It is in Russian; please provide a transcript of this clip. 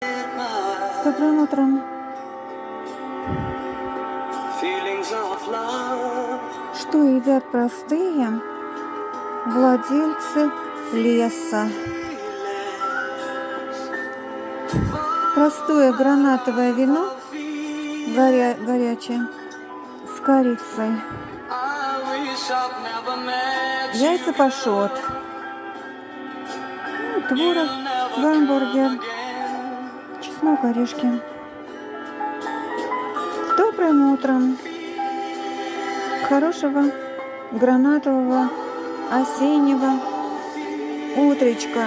С добрым утром. Что едят простые владельцы леса? Простое гранатовое вино, горячее, с корицей. Яйца пашот. Творог, гамбургер, чеснок, орешки. С добрым утром. Хорошего гранатового осеннего утречка.